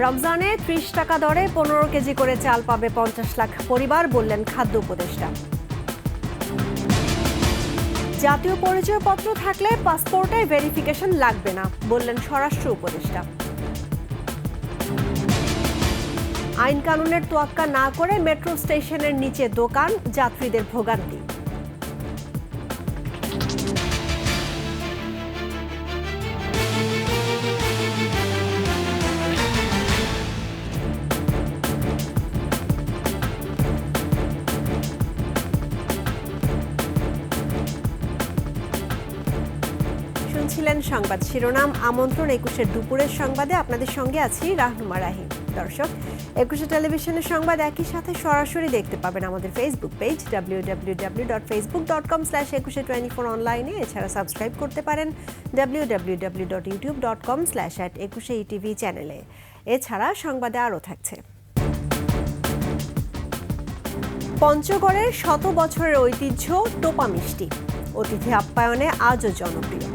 রমজানে ৩০ টাকা দরে ১৫ কেজি করে চাল পাবে ৫০ লাখ পরিবার, বললেন খাদ্য উপদেষ্টা। জাতীয় পরিচয়পত্র থাকলে পাসপোর্টে ভেরিফিকেশন লাগবে না, বললেন স্বরাষ্ট্র উপদেষ্টা। আইন কানুনের তোয়াক্কা না করে মেট্রো স্টেশনের নিচে দোকান, যাত্রীদের ভোগান্তি। শুনছিলেন সংবাদ শিরোনাম। আমন্ত্রণ ২১ দুপুরের সংবাদে, আপনাদের সঙ্গে আছি রাহনুমা রাহিম। দর্শক, ২১ টেলিভিশনের সংবাদ একই সাথে সরাসরি দেখতে পাবেন আমাদের ফেসবুক পেজ www.facebook.com/2124 অনলাইনে। এছাড়া সাবস্ক্রাইব করতে পারেন www.youtube.com/@21etv চ্যানেলে। এছাড়া সংবাদে আরও থাকছে। পঞ্চগড়ের ১০০ বছরের ঐতিহ্য টোপা মিষ্টি অতিথি আপ্যায়নে আজও জনপ্রিয়।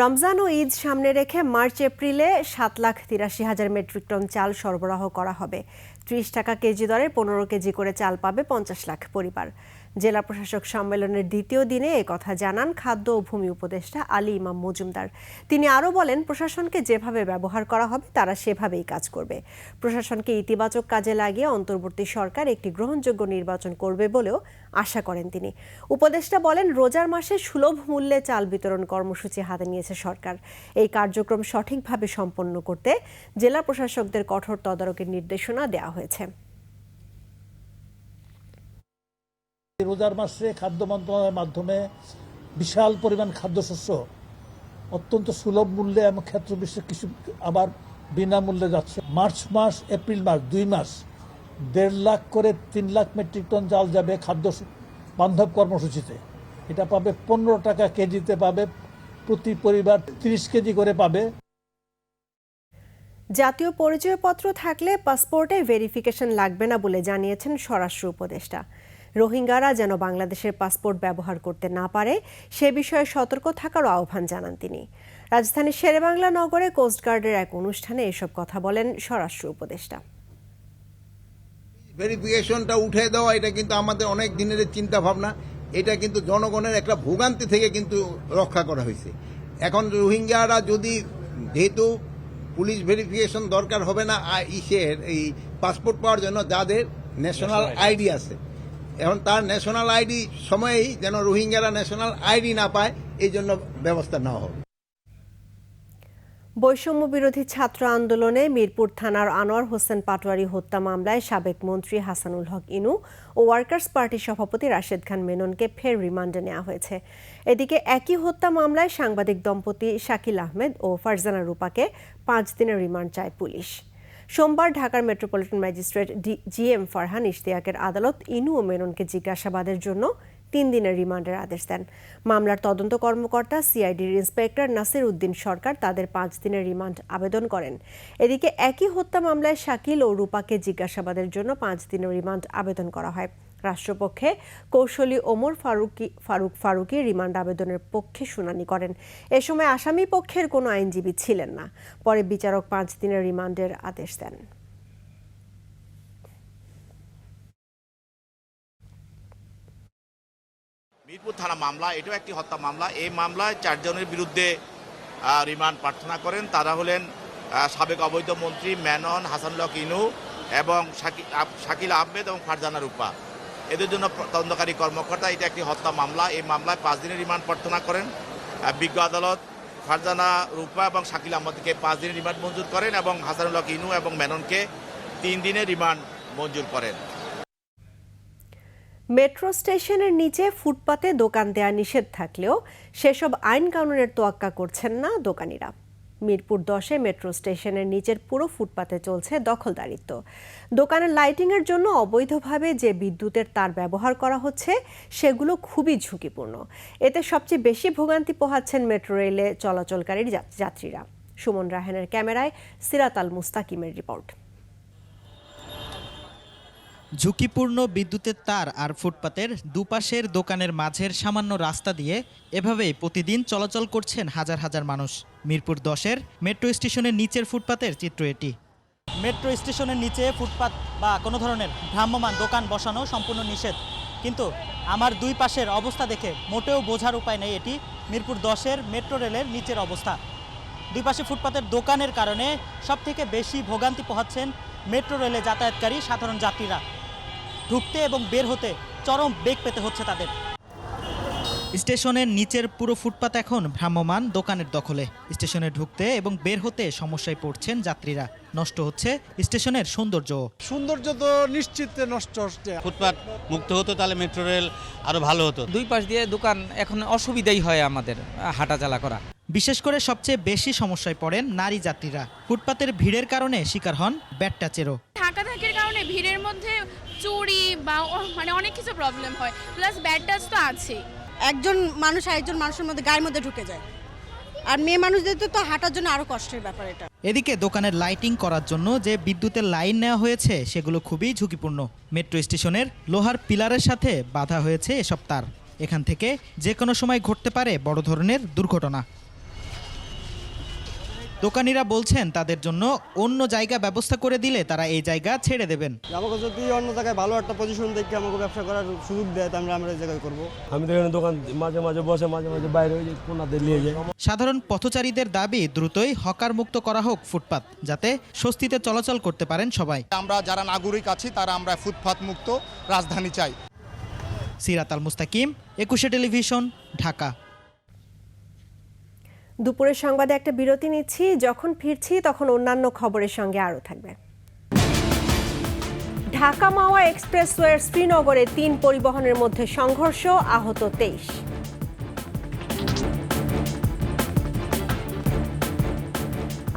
রমজান ও ঈদ সামনে রেখে মার্চ এপ্রিলে ৭,৮৩,০০০ মেট্রিক টন চাল সরবরাহ করা হবে। ৩০ টাকা কেজি দরে ১৫ কেজি করে চাল পাবে ৫০ লাখ পরিবার। জেলা প্রশাসক সম্মেলনের দ্বিতীয় দিনে একথা জানান খাদ্য ও ভূমি উপদেষ্টা আলী ইমাম মজুমদার। তিনি আরও বলেন, প্রশাসনকে যেভাবে ব্যবহার করা হবে তারা সেভাবেই কাজ করবে। প্রশাসনকে ইতিবাচক কাজে লাগিয়ে অন্তর্বর্তী সরকার একটি গ্রহণযোগ্য নির্বাচন করবে বলেও আশা করেন তিনি। উপদেষ্টা বলেন, রোজার মাসে সুলভ মূল্যে চাল বিতরণ কর্মসূচি হাতে নিয়েছে সরকার। এই কার্যক্রম সঠিকভাবে সম্পন্ন করতে জেলা প্রশাসকদের কঠোর তদারকির নির্দেশনা দেওয়া হয়েছে। রোজার মাসে খাদ্য মন্ত্রণালয়ের মাধ্যমে বিশাল পরিমাণ খাদ্যশস্য অত্যন্ত সুলভ মূল্যে এবং ক্ষেত্র বিশেষে কিছু আবার বিনামূল্যে যাচ্ছে। মার্চ মাস, এপ্রিল মাস, ২ মাস ১.৫ লাখ করে ৩ লাখ মেট্রিক টন চাল যাবে খাদ্য বান্ধব কর্মসূচিতে। এটা পাবে ১৫ টাকা কেজিতে পাবে, প্রতি পরিবার ৩০ কেজি করে পাবে। জাতীয় পরিচয়পত্র থাকলে পাসপোর্টে ভেরিফিকেশন লাগবে না বলে জানিয়েছেন স্বরাষ্ট্র উপদেষ্টা। রোহিঙ্গারা যেন বাংলাদেশের পাসপোর্ট ব্যবহার করতে না পারে সে বিষয়ে সতর্ক থাকারও আহ্বান জানান তিনি। রাজধানীর শেরেবাংলা নগরে কোস্টগার্ডের এক অনুষ্ঠানে এসব কথা বলেন স্বরাষ্ট্র উপদেষ্টা। ভেরিফিকেশনটা উঠে দেওয়া, এটা কিন্তু আমাদের অনেক দিনের চিন্তা ভাবনা। এটা কিন্তু জনগণের একটা ভোগান্তি থেকে কিন্তু রক্ষা করা হয়েছে। এখন রোহিঙ্গারা যদি, যেহেতু পুলিশ ভেরিফিকেশন দরকার হবে না এই পাসপোর্ট পাওয়ার জন্য যাদের ন্যাশনাল আইডি আছে, এখন তার ন্যাশনাল আইডি সময়েই যেন রোহিঙ্গারা ন্যাশনাল আইডি না পায়, এই জন্য ব্যবস্থা নেওয়া হবে। বৈষম্য বিরোধী ছাত্র আন্দোলনে মিরপুর থানার আনোয়ার হোসেন পাটোয়ারি হত্যা মামলায় সাবেক মন্ত্রী হাসানুল হক ইনু ও ওয়ার্কার্স পার্টির সভাপতি রাশেদ খান মেননকে ফের রিমান্ডে নেওয়া হয়েছে। এদিকে একই হত্যা মামলায় সাংবাদিক দম্পতি শাকিল আহমেদ ও ফারজানা রূপাকে ৫ দিনের রিমান্ড চায় পুলিশ। সোমবার ঢাকার মেট্রোপলিটন ম্যাজিস্ট্রেট GM ফারহান ইশতিয়াকের আদালত ইনু ও মেননকে জিজ্ঞাসাবাদের জন্য ৩ দিনের রিমান্ডের আদেশ দেন। মামলার তদন্ত কর্মকর্তা CIDর ইন্সপেক্টর নাসির উদ্দিন সরকার তাদের ৫ দিনের রিমান্ড আবেদন করেন। এদিকে একই হত্যা মামলায় শাকিল ও রূপাকে জিজ্ঞাসাবাদের জন্য ৫ দিনের রিমান্ড আবেদন করা হয়। রাষ্ট্রপক্ষে কৌশলী ওমর ফারুকি রিমান্ড আবেদনের পক্ষে শুনানি করেন। এ সময় আসামি পক্ষের কোনো আইনজীবী ছিলেন না। পরে বিচারক ৫ দিনের রিমান্ডের আদেশ দেন। মিরপুর থানা মামলা, এটাও একটি হত্যা মামলা। এই মামলায় ৪ জনের বিরুদ্ধে রিমান্ড প্রার্থনা করেন। তারা হলেন সাবেক অবৈধ মন্ত্রী মেনন, হাসানুল হক ইনু এবং শাকিল আহমেদ এবং ফারজানা রূপা। এদের জন্য তদন্তকারী কর্মকর্তা, এটা একটি হত্যা মামলা। এই মামলায় ৫ দিনের রিমান্ড প্রার্থনা করেন। বিজ্ঞ আদালত ফারজানা রূপা এবং শাকিল আহমেদকে 5 দিনের রিমান্ড মঞ্জুর করেন এবং হাসানুল হক ইনু এবং মেননকে 3 দিনের রিমান্ড মঞ্জুর করেন। মেট্রো স্টেশনের নিচে ফুটপাতে দোকান দেয়া নিষেধ থাকলেও সেসব আইন কানুনের তোয়াক্কা করছেন না দোকানিরা। মিরপুর 10-এ মেট্রো স্টেশনের নিচের পুরো ফুটপাতে চলছে দখলদারিত্ব। দোকানের লাইটিংয়ের জন্য অবৈধভাবে যে বিদ্যুতের তার ব্যবহার করা হচ্ছে সেগুলো খুবই ঝুঁকিপূর্ণ। এতে সবচেয়ে বেশি ভোগান্তি পোহাচ্ছেন মেট্রো রেলে চলাচলকারী যাত্রীরা। সুমন রাহানের ক্যামেরায় সিরাত আল মুস্তাকিমের রিপোর্ট। ঝুঁকিপূর্ণ বিদ্যুতের তার আর ফুটপাতের দুপাশের দোকানের মাঝের সামান্য রাস্তা দিয়ে এভাবেই প্রতিদিন চলাচল করছেন হাজার হাজার মানুষ। মিরপুর 10-এর মেট্রো স্টেশনের নিচের ফুটপাতের চিত্র এটি। মেট্রো স্টেশনের নিচে ফুটপাত বা কোনো ধরনের ভ্রাম্যমাণ দোকান বসানো সম্পূর্ণ নিষেধ, কিন্তু আমার দুই পাশের অবস্থা দেখে মোটেও বোঝার উপায় নেই এটি মিরপুর 10-এর মেট্রো রেলের নিচের অবস্থা। দুই পাশে ফুটপাতের দোকানের কারণে সবথেকে বেশি ভোগান্তি পোহাচ্ছেন মেট্রো রেলে যাতায়াতকারী সাধারণ যাত্রীরা। ঢুকতে এবং বের হতে চরম বেগ পেতে হচ্ছে তাদের। স্টেশনের নিচের পুরো ফুটপাত এখন ভ্রাম্যমাণ দোকানের দখলে। স্টেশনে ঢুকতে এবং বের হতে সমস্যায় পড়ছেন যাত্রীরা। নষ্ট হচ্ছে স্টেশনের সৌন্দর্য তো নিশ্চিত নষ্ট হচ্ছে। ফুটপাত মুক্ত হতো তাহলে মেট্রো রেল আরো ভালো হতো। দুই পাশ দিয়ে দোকান, এখন অসুবিধাই হয় আমাদের হাঁটাচলা করা। বিশেষ করে সবচেয়ে বেশি সমস্যায় পড়েন নারী যাত্রীরা। ফুটপাতের ভিড়ের কারণে শিকার হন ব্যাড টাচেরও। ঢাকাঢাকির কারণে ভিড়ের মধ্যে চুরি বা মানে অনেক কিছু প্রবলেম হয়, প্লাস ব্যাড টাচ তো আছেই। একজন মানুষ আরেকজন মানুষের মধ্যে গায়ের মধ্যে ঢুকে যায়, আর মেয়ে মানুষদের তো হাঁটার জন্য আরো কষ্টের ব্যাপার এটা। এদিকে দোকানের লাইটিং করার জন্য যে বিদ্যুতের লাইন নেওয়া হয়েছে সেগুলো খুবই ঝুঁকিপূর্ণ। মেট্রো স্টেশনের লোহার পিলারের সাথে বাঁধা হয়েছে এসব তার। এখান থেকে যে কোনো সময় ঘটতে পারে বড় ধরনের দুর্ঘটনা। দোকানিরা বলছেন তাদের জন্য অন্য জায়গা ব্যবস্থা করে দিলে তারা এই জায়গা ছেড়ে দেবেন। আমাকে যদি অন্য জায়গায় ভালো একটা পজিশন দেখে আমাকে ব্যবসা করার সুযোগ দেয়, আমরা এই জায়গায় করবো। আমি তো এখানে দোকান মাঝে মাঝে বসে, মাঝে মাঝে বাইরে হয়ে কোনাতে নিয়ে যাই। সাধারণ পথচারীদের দাবি দ্রুতই হকার মুক্ত করা হোক ফুটপাত, যাতে স্বস্তিতে চলাচল করতে পারেন সবাই। আমরা যারা নাগরিক আছি তারা আমরা ফুটপাত মুক্ত রাজধানী চাই। সিরাত আল মুস্তাকিম, 21 টেলিভিশন, ঢাকা। দুপুরের সংবাদে একটা বিরতি নিচ্ছি। যখন ফিরছি তখন অন্যান্য খবরের সঙ্গে আরও থাকবে। ঢাকা মাওয়া এক্সপ্রেসওয়ের শ্রীনগরে 3 পরিবহনের মধ্যে সংঘর্ষ, আহত 23।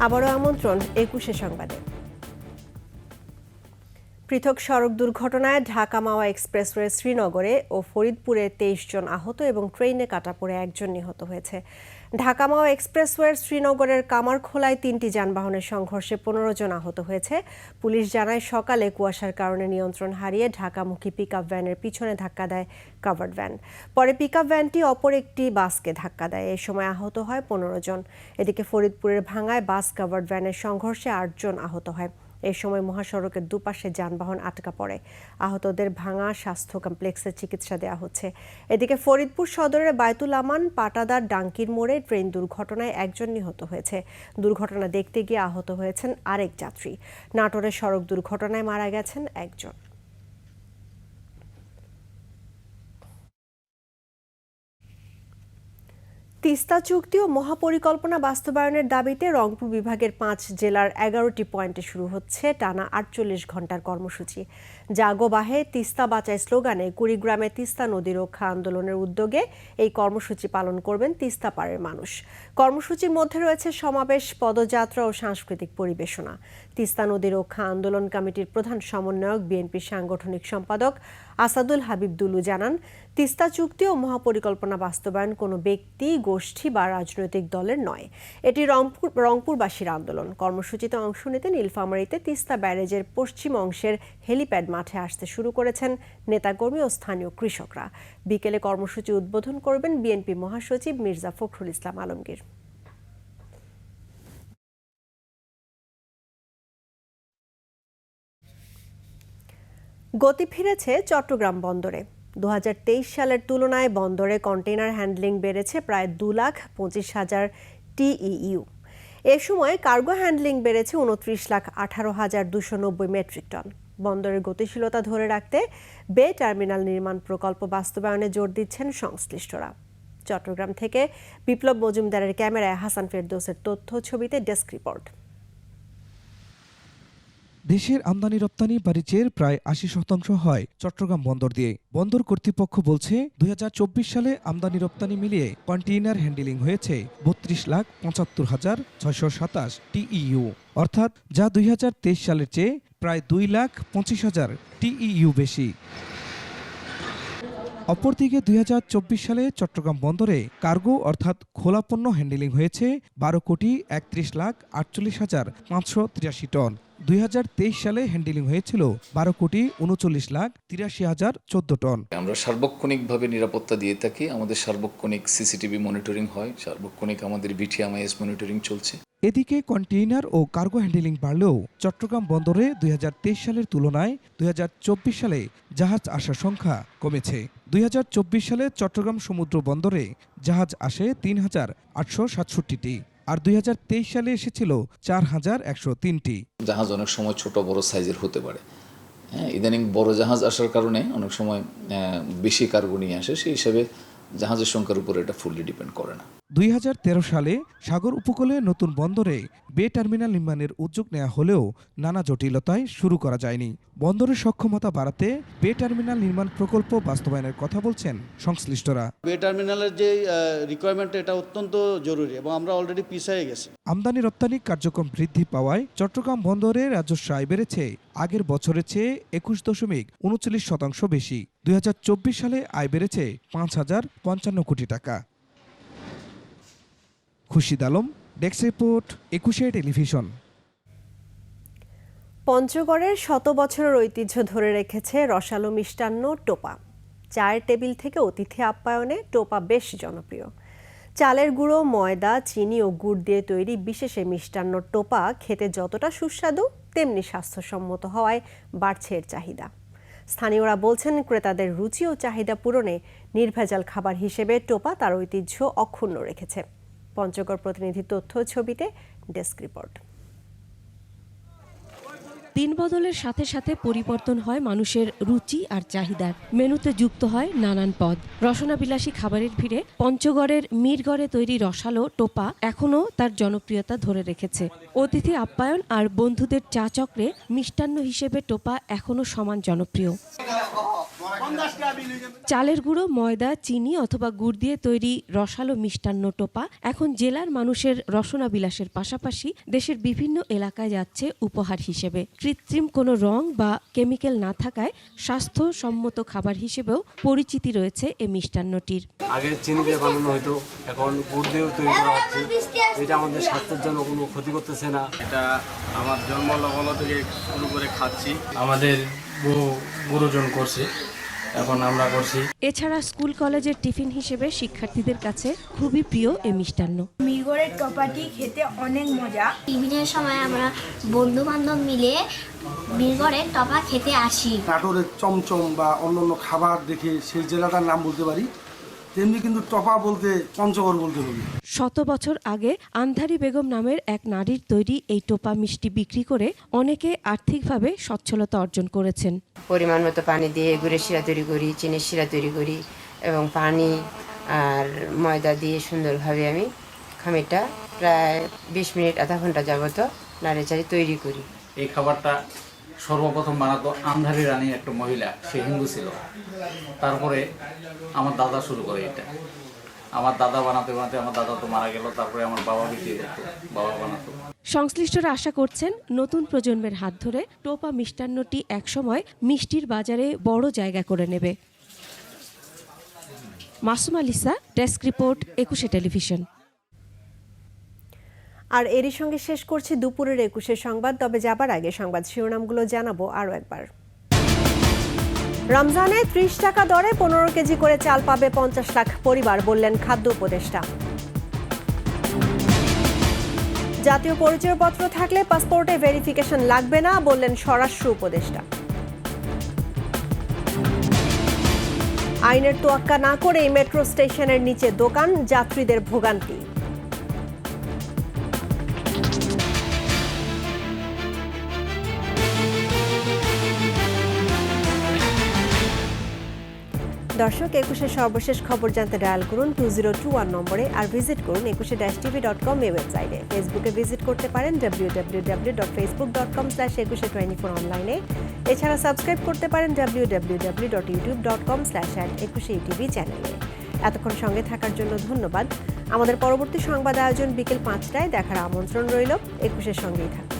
আবারও আমন্ত্রণ 21 সংবাদে। পৃথক সড়ক দুর্ঘটনায় ঢাকা মাওয়া এক্সপ্রেসওয়ে শ্রীনগরে ও ফরিদপুরে 23 জন আহত এবং ট্রেনে কাটা পড়ে 1 জন নিহত হয়েছে। ঢাকা মাওয়া এক্সপ্রেসওয়ের শ্রীনগরের কামারখোলায় 3টি যানবাহনের সংঘর্ষে 15 জন আহত হয়েছে। পুলিশ জানায় সকালে কুয়াশার কারণে নিয়ন্ত্রণ হারিয়ে ঢাকামুখী পিকআপ ভ্যানের পিছনে ধাক্কা দেয় কাভার্ড ভ্যান। পরে পিকআপ ভ্যানটি অপর একটি বাসকে ধাক্কা দেয়। এ সময় আহত হয় 15 জন। এদিকে ফরিদপুরের ভাঙ্গায় বাস কাভার্ড ভ্যানের সংঘর্ষে 8 জন আহত হয়। এই সময় মহাসড়কের দুপাশে যানবাহন আটকা পড়ে। আহতদের ভাঙা স্বাস্থ্য কমপ্লেক্সে চিকিৎসা দেওয়া হচ্ছে। এদিকে ফরিদপুর সদরের বায়তুল আমান পাটাদার ডাঙ্কির মোড়ে ট্রেন দুর্ঘটনায় 1 জন নিহত হয়েছে। দুর্ঘটনা দেখতে গিয়ে আহত হয়েছেন আরেক যাত্রী। নাটোরের সড়ক দুর্ঘটনায় মারা গেছেন 1 জন। তিস্তা চুক্তি ও মহাপরিকল্পনা বাস্তবায়নের দাবিতে রংপুর বিভাগের 5 জেলার 11টি পয়েন্টে শুরু হচ্ছে টানা 48 ঘন্টার কর্মসূচি। জাগো বাহে তিস্তা বাঁচাই স্লোগানে কুড়িগ্রামে তিস্তা নদী রক্ষা আন্দোলনের উদ্যোগে এই কর্মসূচি পালন করবেন তিস্তা পাড়ের মানুষ। কর্মসূচির মধ্যে রয়েছে সমাবেশ, পদযাত্রা ও সাংস্কৃতিক পরিবেশনা। তিস্তা নদী রক্ষা আন্দোলন কমিটির প্রধান সমন্বয়ক বিএনপির সাংগঠনিক সম্পাদক আসাদুল হাবিব দুলু জানান, তিস্তা চুক্তি ও মহাপরিকল্পনা বাস্তবায়ন কোনো ব্যক্তি, গোষ্ঠী বা রাজনৈতিক দলের নয়। এটি রংপুরবাসীর আন্দোলন। কর্মসূচিতে অংশ নিতে নীলফামারীতে তিস্তা ব্যারেজের পশ্চিম অংশের হেলিপ্যাড মাঠে আসতে শুরু করেছেন নেতাকর্মী ও স্থানীয় কৃষকরা। বিকেলে কর্মসূচি উদ্বোধন করবেন বিএনপি মহাসচিব মির্জা ফখরুল ইসলাম আলমগীর। গতি ফিরেছে চট্টগ্রাম বন্দরে। 2023 সালের তুলনায় বন্দরে কন্টেইনার হ্যান্ডলিং বেড়েছে প্রায় 2,25,000 TEU। এ সময় কার্গো হ্যান্ডলিং বেড়েছে 29,18,290 মেট্রিক টন। বন্দরের গতিশীলতা ধরে রাখতে বে টার্মিনাল নির্মাণ প্রকল্প বাস্তবায়নে জোর দিচ্ছেন সংশ্লিষ্টরা। চট্টগ্রাম থেকে বিপ্লব মজুমদারের ক্যামেরায় হাসান ফেরদৌসের তথ্য, ছবিতে ডেস্ক রিপোর্ট। দেশের আমদানি রপ্তানি বাণিজ্যের প্রায় 80% হয় চট্টগ্রাম বন্দর দিয়ে। বন্দর কর্তৃপক্ষ বলছে 2024 সালে আমদানি রপ্তানি মিলিয়ে কন্টেইনার হ্যান্ডলিং হয়েছে 32,75,627 TEU, অর্থাৎ যা 2023 সালের চেয়ে প্রায় 2,25,000 TEU বেশি। অপরদিকে 2024 সালে চট্টগ্রাম বন্দরে কার্গো অর্থাৎ খোলা পণ্য হ্যান্ডলিং হয়েছে 12,31,48,583 টন, 2023 সালে হ্যান্ডেলিং হয়েছিল 12,39,83,014 টন। আমরা সার্বক্ষণিকভাবে নিরাপত্তা দিয়ে থাকি। আমাদের সার্বক্ষণিক সিসিটিভি মনিটরিং হয়, সার্বক্ষণিক আমাদের বিটিএমআইএস মনিটরিং চলছে। এদিকে কন্টেইনার ও কার্গো হ্যান্ডেলিং বাড়লেও চট্টগ্রাম বন্দরে 2023 সালের তুলনায় 2024 সালে জাহাজ আসার সংখ্যা কমেছে। 2024 সালে চট্টগ্রাম সমুদ্র বন্দরে জাহাজ আসে 3,867টি, আর 2023 সালে এসেছিল 4,103টি। জাহাজ অনেক সময় ছোট বড় সাইজের হতে পারে। ইদানিং বড় জাহাজ আসার কারণে অনেক সময় বেশি কার্গো নিয়ে আসে, সেই হিসাবে জাহাজের সংখ্যার উপর এটা ফুললি ডিপেন্ড করে না। 2013 সালে সাগর উপকূলে নতুন বন্দরে বে টার্মিনাল নির্মাণের উদ্যোগ নেওয়া হলেও নানা জটিলতায় শুরু করা যায়নি। বন্দরের সক্ষমতা বাড়াতে বে টার্মিনাল নির্মাণ প্রকল্প বাস্তবায়নের কথা বলছেন সংশ্লিষ্টরা। বে টার্মিনালের যে রিকোয়ারমেন্ট এটা অত্যন্ত জরুরি এবং আমরা অলরেডি পিছিয়ে গেছি। আমদানি রপ্তানি কার্যক্রম বৃদ্ধি পাওয়ায় চট্টগ্রাম বন্দরে রাজস্ব আয় বেড়েছে আগের বছরের চেয়ে 21.39% বেশি। 2024 সালে আয় বেড়েছে 5,055 কোটি টাকা। Khurshid Alam, desk report, 21 television. পঞ্চগড়ের শত বছরের ঐতিহ্য ধরে রেখেছে রসালো মিষ্টান্ন টোপা। চায়ের টেবিল থেকে অতিথি আপ্যায়নে টোপা বেশ জনপ্রিয়। চালের গুঁড়ো, ময়দা, চিনি ও গুড় দিয়ে তৈরি বিশেষ এই মিষ্টান্ন টোপা খেতে যতটা সুস্বাদু তেমনি স্বাস্থ্যসম্মত হওয়ায় বাড়ছে এর চাহিদা। স্থানীয়রা বলছেন, ক্রেতাদের রুচি ও চাহিদা পূরণে নির্ভেজাল খাবার হিসেবে টোপা তার ঐতিহ্য অক্ষুণ্ণ রেখেছে। পঞ্চগড় প্রতিনিধি তথ্য ছবিতে ডেস্ক রিপোর্ট। দিন বদলের সাথে সাথে পরিবর্তন হয় মানুষের রুচি আর চাহিদার। মেনুতে যুক্ত হয় নানান পদ। রসনাবিলাসী খাবারের ভিড়ে পঞ্চগড়ের মিরগড়ে তৈরি রসালো টোপা এখনও তার জনপ্রিয়তা ধরে রেখেছে। অতিথি আপ্যায়ন আর বন্ধুদের চা চক্রে মিষ্টান্ন হিসেবে টোপা এখনও সমান জনপ্রিয়। চালের গুঁড়ো, ময়দা, চিনি অথবা গুড় দিয়ে তৈরি রসালো মিষ্টান্ন টোপা এখন জেলার মানুষের রসনাবিলাসের পাশাপাশি দেশের বিভিন্ন এলাকায় যাচ্ছে উপহার হিসেবে। কৃত্রিম কোনো রং বা কেমিক্যাল না থাকায় স্বাস্থ্যসম্মত খাবার হিসেবেও পরিচিতি রয়েছে এই মিষ্টান্নটির। আগে চিনি দিয়ে বানানো হতো, এখন গুড় দিয়েও তৈরি করা হচ্ছে। এটা আমাদের স্বাস্থ্যের জন্য কোনো ক্ষতি করতেছে না। এটা আমার জন্মলগ্ন থেকে শুরু করে খাচ্ছি, আমাদের গুরুজন করছে, এখন আমরা করছি। এছাড়া স্কুল কলেজের টিফিন হিসেবে শিক্ষার্থীদের কাছে খুবই প্রিয় এই মিষ্টান্ন। মিরগড়ের টোপাটি খেতে অনেক মজা। টিফিনের সময় আমরা বন্ধু বান্ধব মিলে মিরগড়ের টোপা খেতে আসি। নাটোরের চমচম বা অন্যান্য খাবার দেখে সেই জেলাটার নাম বলতে পারি, তেমনি কিন্তু টোপা বলতে পঞ্চগড় বলতে হবে। শত বছর আগে আন্ধারি বেগম নামের এক নারীর তৈরি এই টোপা মিষ্টি বিক্রি করে অনেকে আর্থিকভাবে সচ্ছলতা অর্জন করেছেন। পরিমাণ মতো পানি দিয়ে গুড়ের শিরা তৈরি করি, চিনির শিরা তৈরি করি এবং পানি আর ময়দা দিয়ে সুন্দরভাবে আমি খামিরটা প্রায় 20 মিনিট আধা ঘন্টা যাবত নাড়েচাড়ে তৈরি করি। এই খাবারটা সর্বপ্রথম বানাতো আন্ধারি রানী একটা মহিলা, সে হিন্দু ছিল। তারপরে আমার দাদা শুরু করে এটা। আমার দাদা বানাতে বানাতে আমার দাদা তো মারা গেল, তারপরে আমার বাবা বিক্রি করতো, বাবা বানাতো। সংশ্লিষ্টরা আশা করছেন নতুন প্রজন্মের হাত ধরে টোপা মিষ্টান্নটি একসময় মিষ্টির বাজারে বড় জায়গা করে নেবে। Masuma Lisa, desk report, 21 television. আর এরই সঙ্গে শেষ করছি দুপুরের 21 সংবাদ। তবে যাবার আগে সংবাদ শিরোনামগুলো জানাবো আরও একবার। রমজানে 30 টাকা দরে 15 কেজি করে চাল পাবে 50 লাখ পরিবার, বললেন খাদ্য উপদেষ্টা। জাতীয় পরিচয়পত্র থাকলে পাসপোর্টে ভেরিফিকেশন লাগবে না, বললেন স্বরাষ্ট্র উপদেষ্টা। আইনের তোয়াক্কা না করে মেট্রো স্টেশনের নিচে দোকান, যাত্রীদের ভোগান্তি। দর্শক, 21 সর্বশেষ খবর জানতে ডায়াল করুন 2021 নম্বরে, আর ভিজিট করুন 21-tv.com ওয়েবসাইটে। ফেসবুকে ভিজিট করতে পারেন www.facebook.com/2124 অনলাইনে। এছাড়া সাবস্ক্রাইব করতে পারেন www.youtube.com/@21tv চ্যানেলে। এতক্ষণ সঙ্গে থাকার জন্য ধন্যবাদ। আমাদের পরবর্তী সংবাদ আয়োজন বিকেল 5টায় দেখার আমন্ত্রণ রইল। 21-এর সঙ্গেই থাকুন।